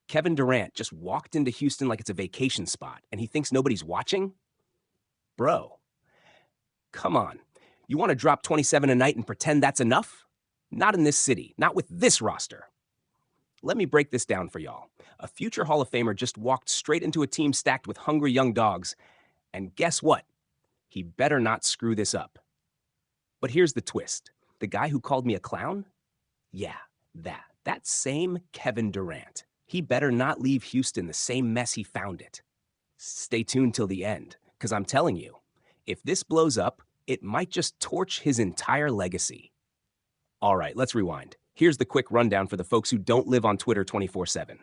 Kevin Durant just walked into Houston like it's a vacation spot and he thinks nobody's watching? Bro, come on. You want to drop 27 a night and pretend that's enough? Not in this city, not with this roster. Let me break this down for y'all. A future Hall of Famer just walked straight into a team stacked with hungry young dogs, and guess what? He better not screw this up. But here's the twist. The guy who called me a clown? Yeah, that same Kevin Durant. He better not leave Houston the same mess he found it. Stay tuned till the end, because I'm telling you, if this blows up, it might just torch his entire legacy. All right, let's rewind. Here's the quick rundown for the folks who don't live on Twitter 24/7.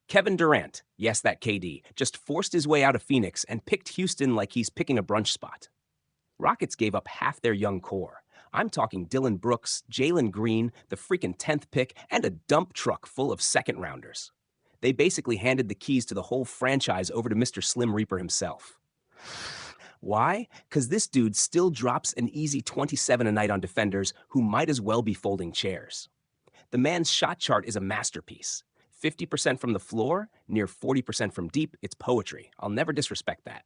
Kevin Durant, yes, that KD, just forced his way out of Phoenix and picked Houston like he's picking a brunch spot. Rockets gave up half their young core. I'm talking Dillon Brooks, Jalen Green, the freaking 10th pick, and a dump truck full of second-rounders. They basically handed the keys to the whole franchise over to Mr. Slim Reaper himself. Why? Because this dude still drops an easy 27 a night on defenders who might as well be folding chairs. The man's shot chart is a masterpiece. 50% from the floor, near 40% from deep, it's poetry. I'll never disrespect that.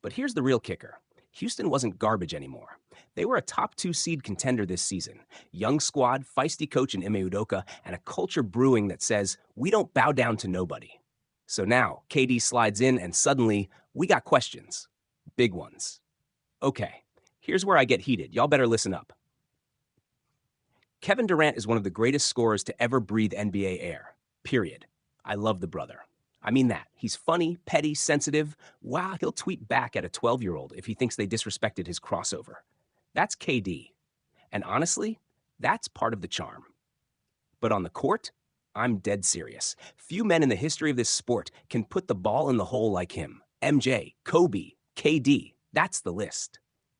But here's the real kicker. Houston wasn't garbage anymore. They were a top 2 seed contender this season. Young squad, feisty coach in Ime Udoka, and a culture brewing that says, we don't bow down to nobody. So now, KD slides in and suddenly, we got questions. Big ones. Okay, here's where I get heated. Y'all better listen up. Kevin Durant is one of the greatest scorers to ever breathe NBA air. Period. I love the brother. I mean that. He's funny, petty, sensitive. Wow, he'll tweet back at a 12-year-old if he thinks they disrespected his crossover. That's KD. And honestly, that's part of the charm. But on the court, I'm dead serious. Few men in the history of this sport can put the ball in the hole like him. MJ, Kobe, KD, that's the list.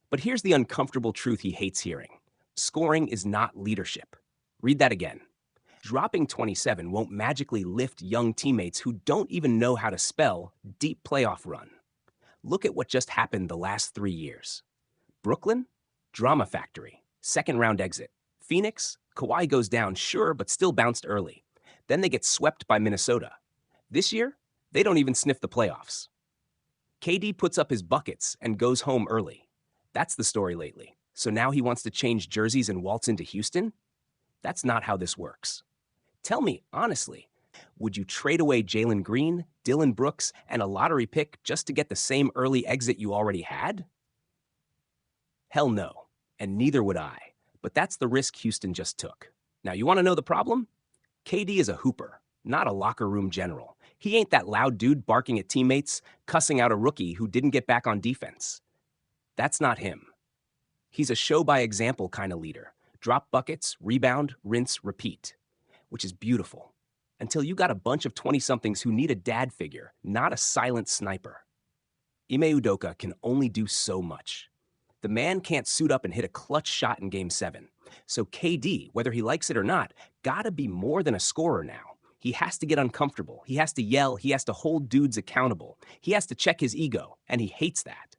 But here's the uncomfortable truth he hates hearing. Scoring is not leadership. Read that again. Dropping 27 won't magically lift young teammates who don't even know how to spell deep playoff run. Look at what just happened the last 3 years. Brooklyn, drama factory, second round exit. Phoenix, Kawhi goes down, sure, but still bounced early. Then they get swept by Minnesota. This year, they don't even sniff the playoffs. KD puts up his buckets and goes home early. That's the story lately. So now he wants to change jerseys and waltz into Houston? That's not how this works. Tell me, honestly, would you trade away Jalen Green, Dillon Brooks, and a lottery pick just to get the same early exit you already had? Hell no, and neither would I. But that's the risk Houston just took. Now, you want to know the problem? KD is a hooper, not a locker room general. He ain't that loud dude barking at teammates, cussing out a rookie who didn't get back on defense. That's not him. He's a show-by-example kind of leader. Drop buckets, rebound, rinse, repeat. Which is beautiful. Until you got a bunch of 20-somethings who need a dad figure, not a silent sniper. Ime Udoka can only do so much. The man can't suit up and hit a clutch shot in Game 7. So KD, whether he likes it or not, gotta be more than a scorer now. He has to get uncomfortable. He has to yell. He has to hold dudes accountable. He has to check his ego, and he hates that.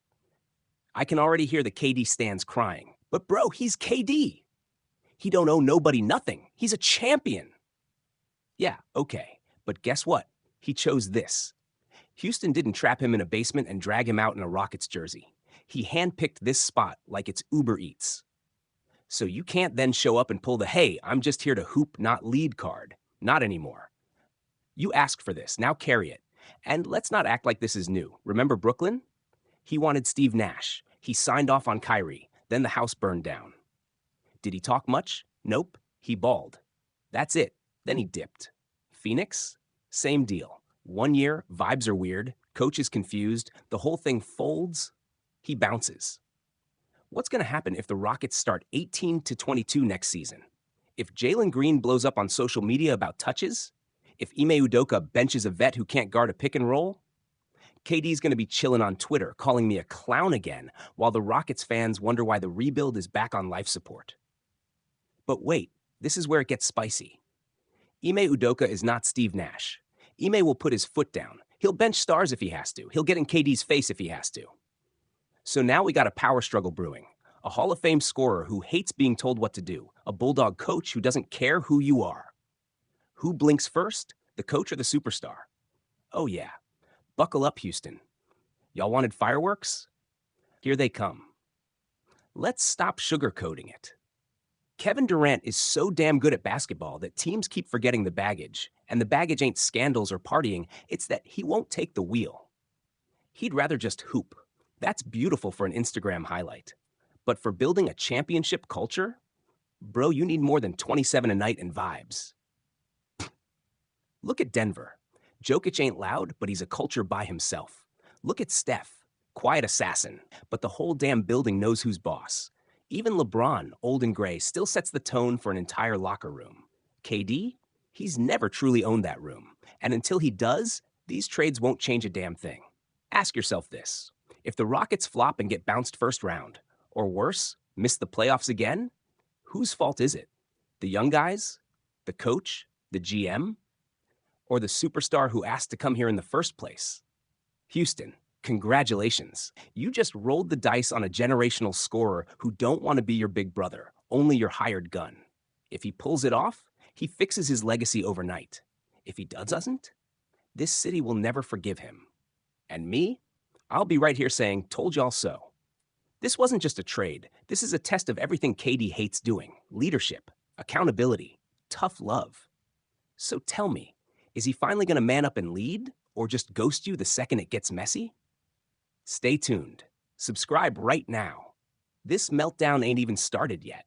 I can already hear the KD stans crying. But bro, he's KD. He don't owe nobody nothing. He's a champion. Yeah, okay. But guess what? He chose this. Houston didn't trap him in a basement and drag him out in a Rockets jersey. He handpicked this spot like it's Uber Eats. So you can't then show up and pull the, hey, I'm just here to hoop, not lead card. Not anymore. You asked for this, now carry it. And let's not act like this is new. Remember Brooklyn? He wanted Steve Nash. He signed off on Kyrie. Then the house burned down. Did he talk much? Nope. He balled. That's it. Then he dipped. Phoenix? Same deal. 1 year, vibes are weird, coach is confused, the whole thing folds, he bounces. What's going to happen if the Rockets start 18-22 next season? If Jalen Green blows up on social media about touches? If Ime Udoka benches a vet who can't guard a pick and roll? KD's going to be chilling on Twitter, calling me a clown again, while the Rockets fans wonder why the rebuild is back on life support. But wait, this is where it gets spicy. Ime Udoka is not Steve Nash. Ime will put his foot down. He'll bench stars if he has to. He'll get in KD's face if he has to. So now we got a power struggle brewing. A Hall of Fame scorer who hates being told what to do. A Bulldog coach who doesn't care who you are. Who blinks first, the coach or the superstar? Oh yeah, buckle up, Houston. Y'all wanted fireworks? Here they come. Let's stop sugarcoating it. Kevin Durant is so damn good at basketball that teams keep forgetting the baggage. And the baggage ain't scandals or partying, it's that he won't take the wheel. He'd rather just hoop. That's beautiful for an Instagram highlight. But for building a championship culture, bro, you need more than 27 a night and vibes. Look at Denver. Jokic ain't loud, but he's a culture by himself. Look at Steph. Quiet assassin, but the whole damn building knows who's boss. Even LeBron, old and gray, still sets the tone for an entire locker room. KD? He's never truly owned that room. And until he does, these trades won't change a damn thing. Ask yourself this. If the Rockets flop and get bounced first round, or worse, miss the playoffs again, whose fault is it? The young guys? The coach? The GM? Or the superstar who asked to come here in the first place? Houston, congratulations. You just rolled the dice on a generational scorer who don't want to be your big brother, only your hired gun. If he pulls it off, he fixes his legacy overnight. If he doesn't, this city will never forgive him. And me? I'll be right here saying, told y'all so. This wasn't just a trade. This is a test of everything KD hates doing. Leadership, accountability, tough love. So tell me, is he finally going to man up and lead, or just ghost you the second it gets messy? Stay tuned. Subscribe right now. This meltdown ain't even started yet.